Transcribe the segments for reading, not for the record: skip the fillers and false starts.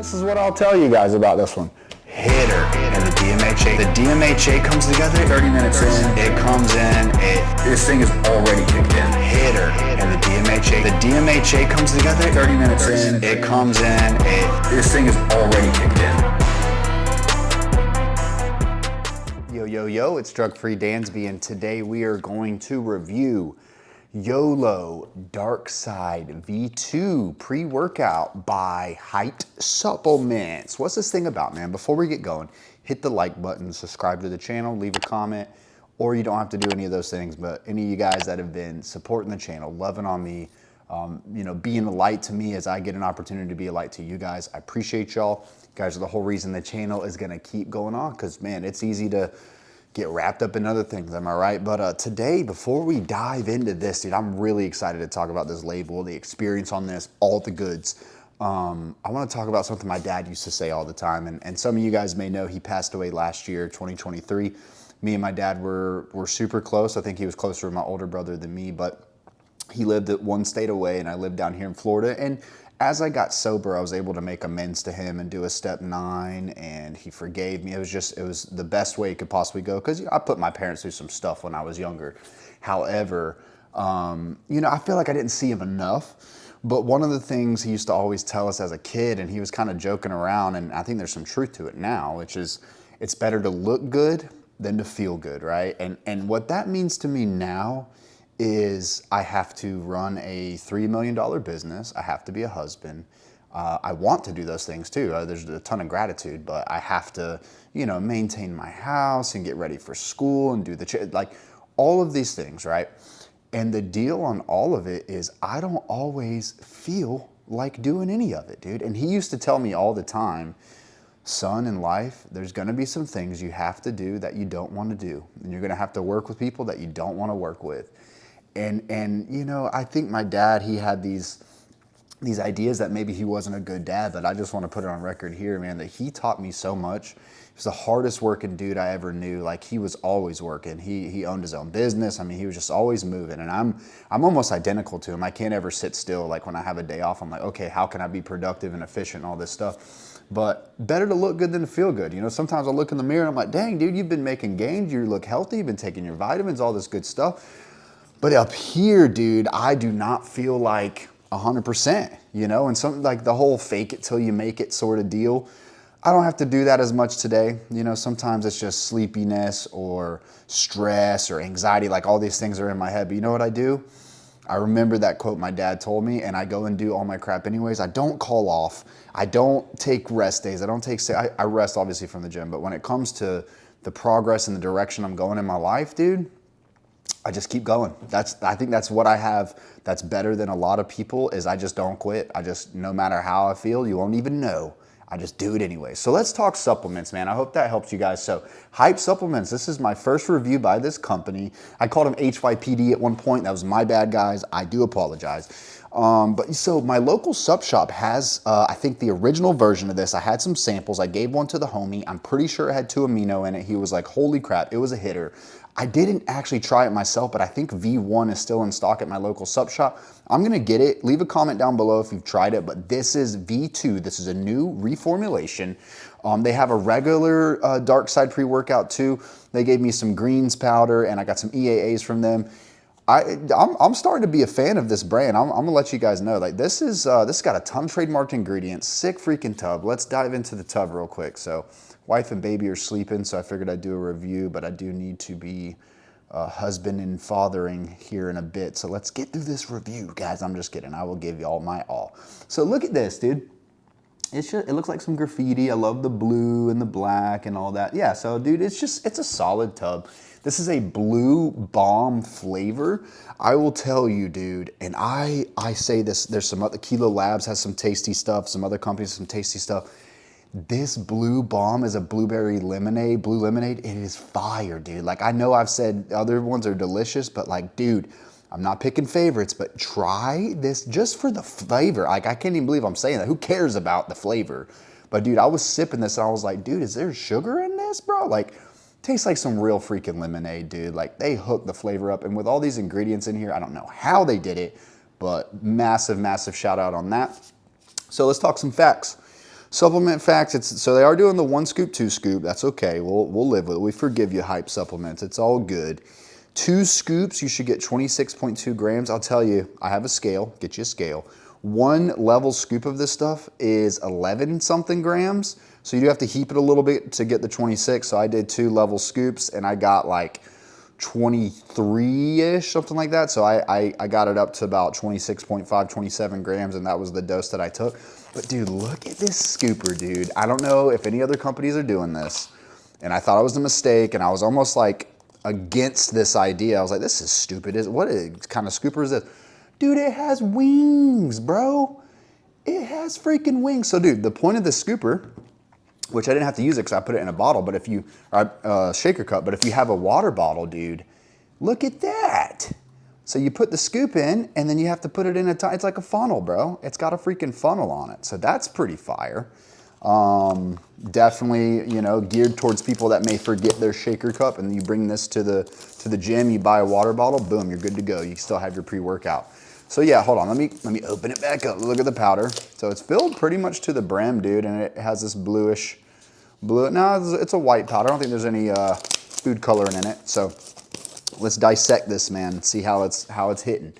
this is what I'll tell you guys about this one. Hitter and the DMHA. The DMHA comes together 30 minutes in. It comes in. This thing is already kicked in. Hitter and the DMHA. The DMHA comes together 30 minutes in. It comes in. This thing is already kicked in. Yo, it's Drug-Free Dansby, and today we are going to review YOLO Darkside V2 pre-workout by HYPD Supplements. What's this thing about, man? Before we get going, hit the like button, subscribe to the channel, leave a comment, or you don't have to do any of those things, but any of you guys that have been supporting the channel, loving on me, being a light to me as I get an opportunity to be a light to you guys, I appreciate y'all. You guys are the whole reason the channel is gonna keep going on, because man, it's easy to get wrapped up in other things, am I right? But today, before we dive into this, dude, I'm really excited to talk about this label, the experience on this, all the goods. I want to talk about something my dad used to say all the time, and some of you guys may know he passed away last year, 2023. Me and my dad were super close. I think he was closer to my older brother than me, but he lived at one state away, and I lived down here in Florida. And as I got sober, I was able to make amends to him and do a step 9, and he forgave me. It was the best way it could possibly go, because I put my parents through some stuff when I was younger. However, I feel like I didn't see him enough. But one of the things he used to always tell us as a kid, and he was kind of joking around, and I think there's some truth to it now, which is it's better to look good than to feel good, right? And what that means to me now is I have to run a $3 million business. I have to be a husband. I want to do those things too. There's a ton of gratitude, but I have to, maintain my house and get ready for school and do like all of these things, right? And the deal on all of it is I don't always feel like doing any of it, dude. And he used to tell me all the time, son, in life, there's gonna be some things you have to do that you don't want to do. And you're gonna have to work with people that you don't want to work with. And I think my dad, he had these ideas that maybe he wasn't a good dad, but I just want to put it on record here, man, that he taught me so much. He was the hardest working dude I ever knew. Like, he was always working. He owned his own business. I mean, he was just always moving, and I'm almost identical to him. I can't ever sit still. Like, when I have a day off, I'm like, okay, how can I be productive and efficient and all this stuff? But better to look good than to feel good. Sometimes I look in the mirror and I'm like, dang, dude, you've been making gains. You look healthy. You've been taking your vitamins, all this good stuff. But up here, dude, I do not feel like 100%, and something like the whole fake it till you make it sort of deal. I don't have to do that as much today. Sometimes it's just sleepiness or stress or anxiety, like all these things are in my head. But you know what I do? I remember that quote my dad told me, and I go and do all my crap anyways. I don't call off. I don't take rest days. I rest obviously from the gym, but when it comes to the progress and the direction I'm going in my life, dude, I just keep going. I think that's what I have that's better than a lot of people, is I just don't quit. No matter how I feel, you won't even know. I just do it anyway. So let's talk supplements, man. I hope that helps you guys. So HYPD Supplements, this is my first review by this company. I called them HYPD at one point. That was my bad, guys. I do apologize. But so my local sub shop has, I think, the original version of this. I had some samples. I gave one to the homie. I'm pretty sure it had 2-amino in it. He was like, holy crap, it was a hitter. I didn't actually try it myself, but I think V1 is still in stock at my local sub shop. I'm gonna get it. Leave a comment down below if you've tried it, but this is V2. This is a new reformulation. They have a regular Darkside pre-workout too. They gave me some greens powder, and I got some EAAs from them. I'm starting to be a fan of this brand. I'm gonna let you guys know, like, this got a ton of trademarked ingredients, sick freaking tub. Let's dive into the tub real quick. So wife and baby are sleeping, so I figured I'd do a review, but I do need to be husband and fathering here in a bit. So let's get through this review, guys. I'm just kidding. I will give you all my all. So look at this, dude. It looks like some graffiti. I love the blue and the black and all that. Yeah, so dude, it's a solid tub. This is a blue bomb flavor. I will tell you, dude, and I say this, there's some other, Kilo Labs has some tasty stuff, some other companies have some tasty stuff. This blue bomb is a blueberry lemonade, blue lemonade. It is fire, dude. Like, I know I've said other ones are delicious, but like, dude, I'm not picking favorites, but try this just for the flavor. Like, I can't even believe I'm saying that. Who cares about the flavor? But dude, I was sipping this and I was like, dude, is there sugar in this, bro? Like, tastes like some real freaking lemonade, dude. Like, they hooked the flavor up. And with all these ingredients in here, I don't know how they did it, but massive, massive shout out on that. So let's talk some facts. Supplement facts, so they are doing the 1 scoop, 2 scoop. That's okay. We'll live with it. We forgive you, hype supplements. It's all good. 2 scoops, you should get 26.2 grams. I'll tell you, I have a scale. Get you a scale. 1 level scoop of this stuff is 11 something grams. So you do have to heap it a little bit to get the 26. So I did 2 level scoops and I got like 23-ish, something like that. So I got it up to about 26.5, 27 grams, and that was the dose that I took. But dude, look at this scooper, dude. I don't know if any other companies are doing this, and I thought it was a mistake, and I was almost like against this idea. I was like, this is stupid. What kind of scooper is this? Dude, it has wings, bro. It has freaking wings. So dude, the point of this scooper, which I didn't have to use it because I put it in a bottle, but if you, shaker cup, but if you have a water bottle, dude, look at that. So you put the scoop in and then you have to put it in it's like a funnel, bro. It's got a freaking funnel on it. So that's pretty fire. Definitely, you know, geared towards people that may forget their shaker cup, and you bring this to the gym, you buy a water bottle, boom, you're good to go. You still have your pre-workout. So yeah, hold on, let me open it back up. Look at the powder. So it's filled pretty much to the brim, dude, and it has this no, it's a white powder. I don't think there's any food coloring in it. So let's dissect this, man, and see how it's hitting.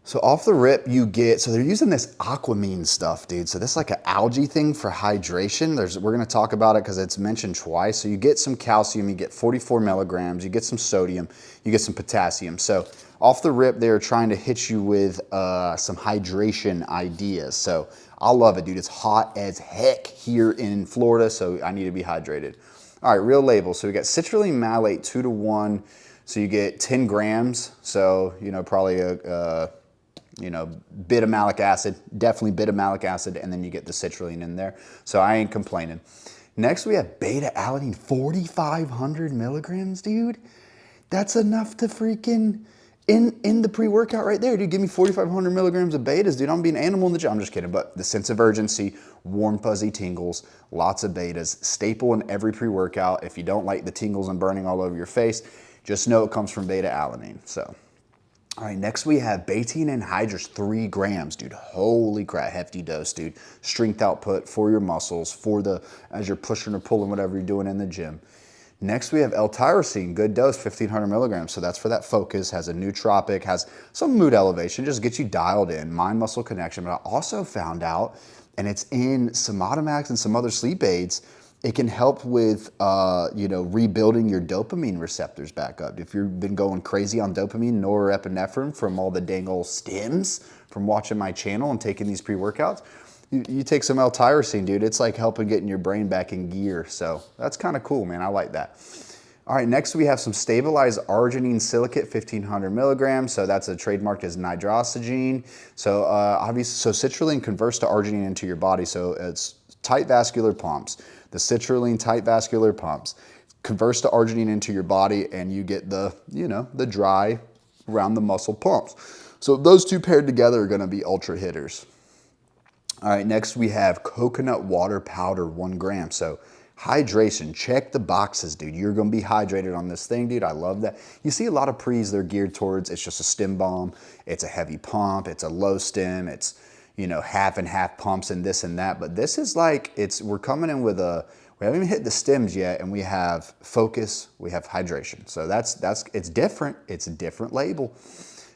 So off the rip, you get, so they're using this aquamine stuff, dude. So this is like an algae thing for hydration. We're gonna talk about it because it's mentioned twice. So you get some calcium, you get 44 milligrams, you get some sodium, you get some potassium. So off the rip, they're trying to hit you with some hydration ideas. So I love it, dude. It's hot as heck here in Florida, so I need to be hydrated. All right, real label. So we got citrulline malate 2-to-1. So you get 10 grams. So, you know, probably bit of malic acid, definitely bit of malic acid, and then you get the citrulline in there. So I ain't complaining. Next, we have beta-alanine, 4,500 milligrams, dude. That's enough to freaking, in the pre-workout right there, dude. Give me 4,500 milligrams of betas, dude. I'm being an animal in the gym. I'm just kidding, but the sense of urgency, warm, fuzzy tingles, lots of betas, staple in every pre-workout. If you don't like the tingles and burning all over your face, just know it comes from beta-alanine, so. All right, next we have betaine anhydrous, 3 grams, dude. Holy crap, hefty dose, dude. Strength output for your muscles, as you're pushing or pulling, whatever you're doing in the gym. Next we have L-tyrosine, good dose, 1,500 milligrams. So that's for that focus, has a nootropic, has some mood elevation, just gets you dialed in, mind-muscle connection. But I also found out, and it's in Somatomax and some other sleep aids, it can help with, rebuilding your dopamine receptors back up. If you've been going crazy on dopamine, norepinephrine from all the dang old stims from watching my channel and taking these pre-workouts, you take some L-tyrosine, dude. It's like helping getting your brain back in gear. So that's kind of cool, man. I like that. All right, next we have some stabilized arginine silicate, 1,500 milligrams. So that's trademarked as nidrosogene. So obviously, citrulline converts to arginine into your body. So it's tight vascular pumps. The citrulline tight vascular pumps converts to arginine into your body, and you get the dry around the muscle pumps. So those two paired together are gonna be ultra hitters. All right, next we have coconut water powder, 1 gram. So hydration, check the boxes, dude. You're gonna be hydrated on this thing, dude. I love that. You see a lot of pre's they're geared towards, it's just a stem bomb, it's a heavy pump, it's a low stem, it's half and half pumps and this and that. But this is like, we're coming in with we haven't even hit the stems yet, and we have focus, we have hydration. So it's different. It's a different label.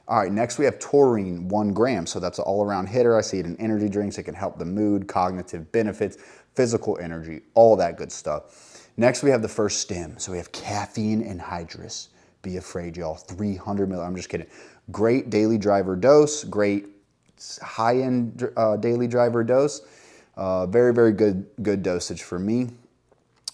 All right, next we have taurine, 1 gram. So that's an all-around hitter. I see it in energy drinks. It can help the mood, cognitive benefits, physical energy, all that good stuff. Next we have the first stem. So we have caffeine anhydrous. Be afraid, y'all. 300 mil. I'm just kidding. Great daily driver dose. Great high-end daily driver dose. Very, very good dosage for me.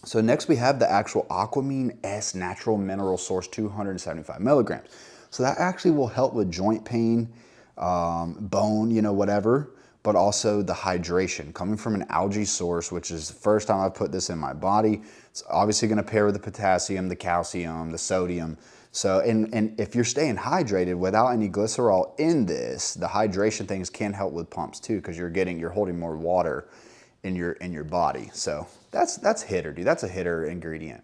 So next we have the actual Aquamine S natural mineral source, 275 milligrams. So that actually will help with joint pain, bone, whatever, but also the hydration coming from an algae source, which is the first time I've put this in my body. It's obviously gonna pair with the potassium, the calcium, the sodium. So, and if you're staying hydrated without any glycerol in this, the hydration things can help with pumps too, because you're holding more water in your body. So that's hitter, dude. That's a hitter ingredient.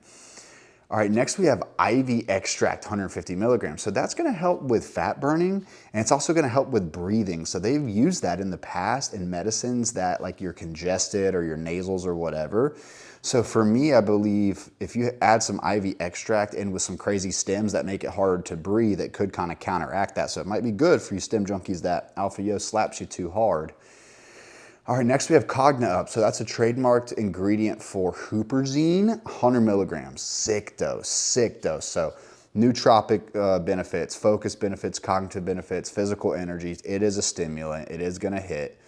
All right, next we have ivy extract, 150 milligrams. So that's gonna help with fat burning, and it's also gonna help with breathing. So they've used that in the past in medicines that like you're congested or your nasals or whatever. So for me, I believe if you add some ivy extract in with some crazy stems that make it hard to breathe, it could kind of counteract that. So it might be good for you stem junkies that alpha yo slaps you too hard. All right, next we have Cogna Up. So that's a trademarked ingredient for huperzine, 100 milligrams. Sick dose, sick dose. So nootropic benefits, focus benefits, cognitive benefits, physical energies. It is a stimulant. It is gonna hit.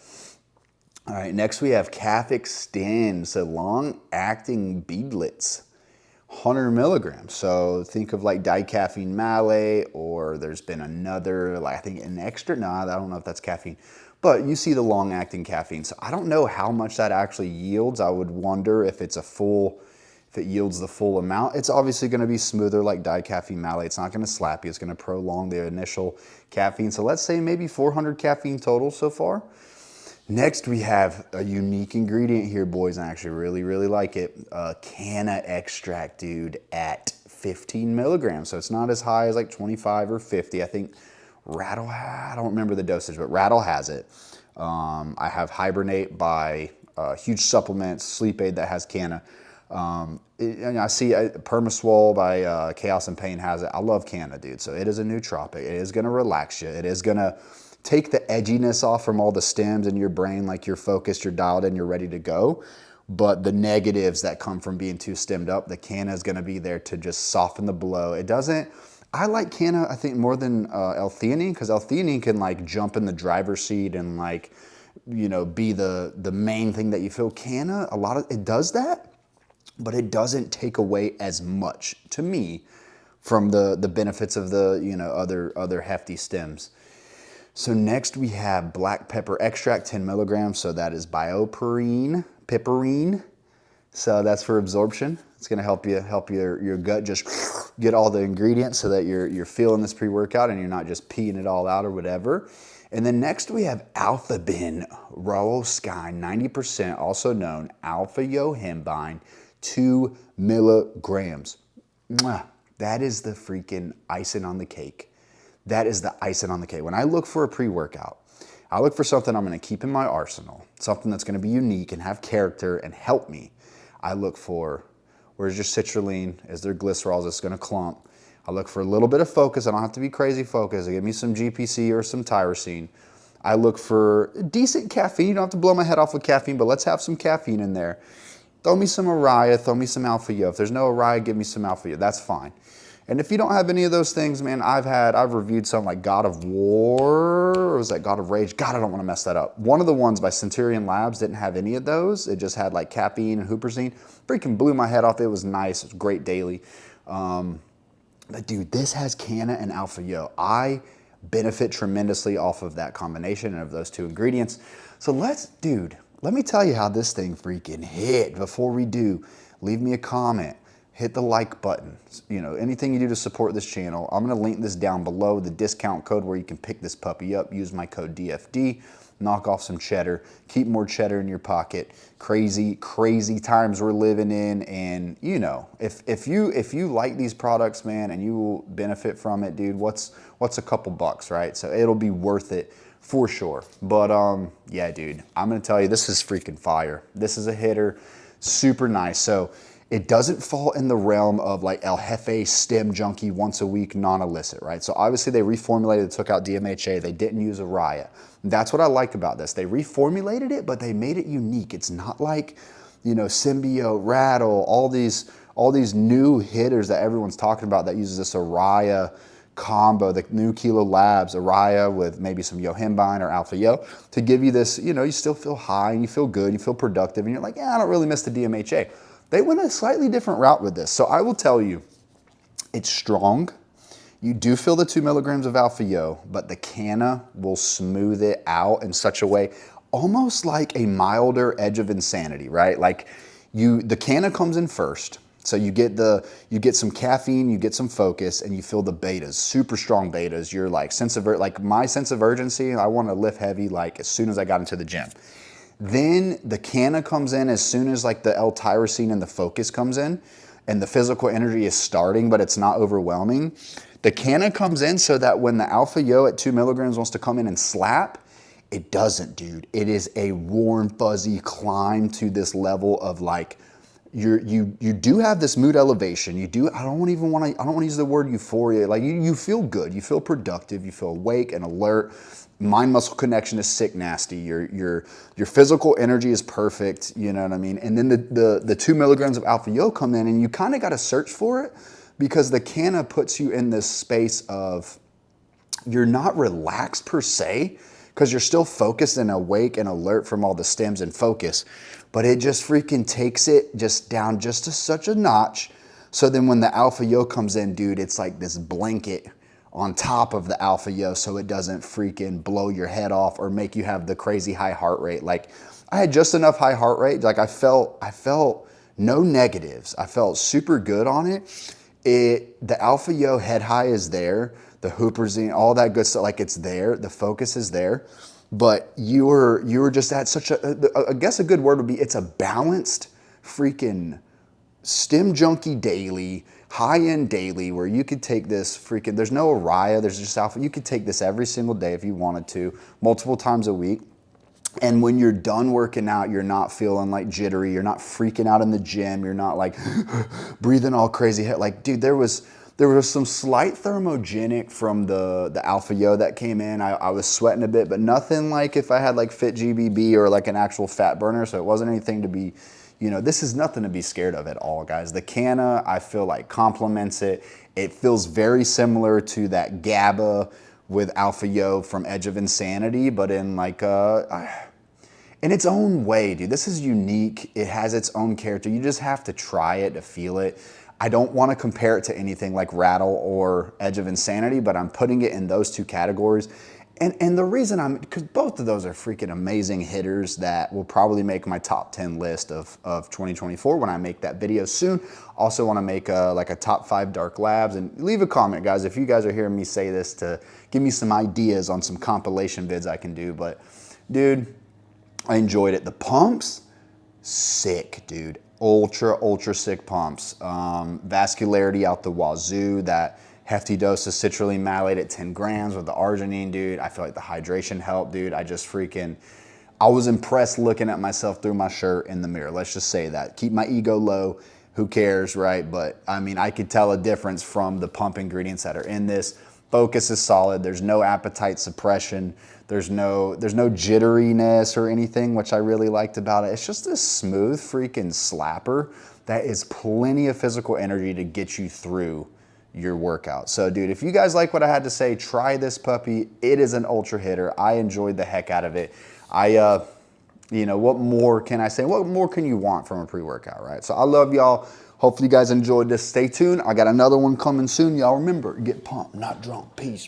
All right, next we have Calf Extend. So long-acting beadlets, 100 milligrams. So think of like dicaffeine malate, or there's been another, like I think an extra, no, I don't know if that's caffeine, but you see the long acting caffeine. So I don't know how much that actually yields. I would wonder if it's if it yields the full amount. It's obviously gonna be smoother like dicaffeine malate. It's not gonna slap you. It's gonna prolong the initial caffeine. So let's say maybe 400 caffeine total so far. Next, we have a unique ingredient here, boys, and I actually really, really like it. Canna extract, dude, at 15 milligrams. So it's not as high as like 25 or 50. I think Rattle, I don't remember the dosage, but Rattle has it. I have Hibernate by Huge Supplements, Sleep Aid that has Canna. And I see Permaswole by Chaos and Pain has it. I love Canna, dude. So it is a nootropic. It is going to relax you. It is going to take the edginess off from all the stems in your brain, like you're focused, you're dialed in, you're ready to go. But the negatives that come from being too stemmed up, the Canna is going to be there to just soften the blow. It doesn't, I like Canna, I think, more than L-theanine, because L-theanine can like jump in the driver's seat and like, you know, be the main thing that you feel. Canna, a lot of, it does that, but it doesn't take away as much, to me, from the benefits of the, you know, other hefty stems. So next we have black pepper extract, 10 milligrams. So that is piperine. So that's for absorption. It's gonna help your gut just get all the ingredients so that you're feeling this pre-workout and you're not just peeing it all out or whatever. And then next we have alpha-bin Rowosky, 90%, also known alpha-yohimbine, 2 milligrams. Mwah. That is the freaking icing on the cake. That is the icing on the cake. When I look for a pre-workout, I look for something I'm gonna keep in my arsenal, something that's gonna be unique and have character and help me. I look for, where's your citrulline? Is there glycerols that's gonna clump? I look for a little bit of focus. I don't have to be crazy focused. Give me some GPC or some tyrosine. I look for decent caffeine. You don't have to blow my head off with caffeine, but let's have some caffeine in there. Throw me some Araya, throw me some Alpha Yo. If there's no Araya, give me some Alpha Yo. That's fine. And if you don't have any of those things, man, I've reviewed some like God of War, or was that God of Rage? God, I don't want to mess that up. One of the ones by Centurion Labs didn't have any of those. It just had like caffeine and huperzine. Freaking blew my head off. It was nice. It was great daily. But dude, this has Canna and Alpha Yo. I benefit tremendously off of that combination and of those two ingredients. So let me tell you how this thing freaking hit. Before we do, leave me a comment. Hit the like button. You know, anything you do to support this channel. I'm gonna link this down below, the discount code where you can pick this puppy up. Use my code DFD, knock off some cheddar, keep more cheddar in your pocket. Crazy, crazy times we're living in. And you know, if you like these products, man, and you will benefit from it, dude, what's a couple bucks, right? So it'll be worth it for sure. But yeah, dude, I'm gonna tell you, this is freaking fire. This is a hitter, super nice. So it doesn't fall in the realm of like El Jefe stem junkie once a week non-illicit, right? So obviously they reformulated, took out DMHA, they didn't use Araya. That's what I like about this. They reformulated it, but they made it unique. It's not like, you know, Symbio, Rattle, all these new hitters that everyone's talking about that uses this Araya combo, the new Kilo Labs, Araya with maybe some Yohimbine or Alpha Yo to give you this, you know, you still feel high and you feel good, you feel productive, and you're like, yeah, I don't really miss the DMHA. They went a slightly different route with this. So I will tell you, it's strong. You do feel the 2 milligrams of Alpha Yo, but the Canna will smooth it out in such a way, almost like a milder edge of insanity, right? Like the Canna comes in first. So you get some caffeine, you get some focus, and you feel the betas, super strong betas. You're like my sense of urgency, I want to lift heavy like as soon as I got into the gym. Then the Canna comes in as soon as like the L-tyrosine and the focus comes in. and the physical energy is starting, but it's not overwhelming, the canna comes in so that when the alpha yo at 2 milligrams wants to come in and slap, it doesn't, dude. It is a warm, fuzzy climb to this level of like, you do have this mood elevation. You do, I don't want to use the word euphoria. Like you feel good, you feel productive, you feel awake and alert. Mind muscle connection is sick nasty. Your physical energy is perfect, you know what I mean? And then the 2 milligrams of alpha yo come in, and you kind of got to search for it, because the canna puts you in this space of, you're not relaxed per se, because you're still focused and awake and alert from all the stems and focus, but it just freaking takes it just down just to such a notch. So then when the alpha yo comes in, dude, it's like this blanket on top of the alpha yo, so it doesn't freaking blow your head off or make you have the crazy high heart rate. Like I had just enough high heart rate. Like I felt no negatives. I felt super good on it. The alpha yo head high is there. The huperzine, all that good stuff, like it's there. The focus is there. But you were just at such a, I guess a good word would be, it's a balanced freaking stem junkie daily, high-end daily, where you could take this freaking, there's no Araya, there's just alpha. You could take this every single day if you wanted to, multiple times a week. And when you're done working out, you're not feeling like jittery, you're not freaking out in the gym, you're not like breathing all crazy. Like, dude, there was some slight thermogenic from the alpha yo that came in. I was sweating a bit, but nothing like if I had like fit GBB or like an actual fat burner. So it wasn't anything to be, this is nothing to be scared of at all, guys. The canna, I feel like, complements it. It feels very similar to that GABA with alpha yo from Edge of Insanity, but in like in its own way, dude. This is unique. It has its own character. You just have to try it to feel it. I don't want to compare it to anything like Rattle or Edge of Insanity, but I'm putting it in those two categories. And the reason because both of those are freaking amazing hitters that will probably make my top 10 list of 2024 when I make that video soon. Also want to make like a top 5 dark labs, and leave a comment, guys, if you guys are hearing me say this, to give me some ideas on some compilation vids I can do. But dude, I enjoyed it. The pumps, sick, dude. Ultra sick pumps. Vascularity out the wazoo. That hefty dose of citrulline malate at 10 grams with the arginine, dude. I feel like the hydration helped, dude. I was impressed looking at myself through my shirt in the mirror. Let's just say that. Keep my ego low. Who cares, right? But I mean, I could tell a difference from the pump ingredients that are in this. Focus is solid. There's no appetite suppression. There's no jitteriness or anything, which I really liked about it. It's just a smooth freaking slapper that is plenty of physical energy to get you through your workout. So dude, if you guys like what I had to say, try this puppy. It is an ultra hitter. I enjoyed the heck out of it. What more can I say? What more can you want from a pre-workout, right? So I love y'all. Hopefully you guys enjoyed this. Stay tuned. I got another one coming soon. Y'all remember, get pumped, not drunk. Peace.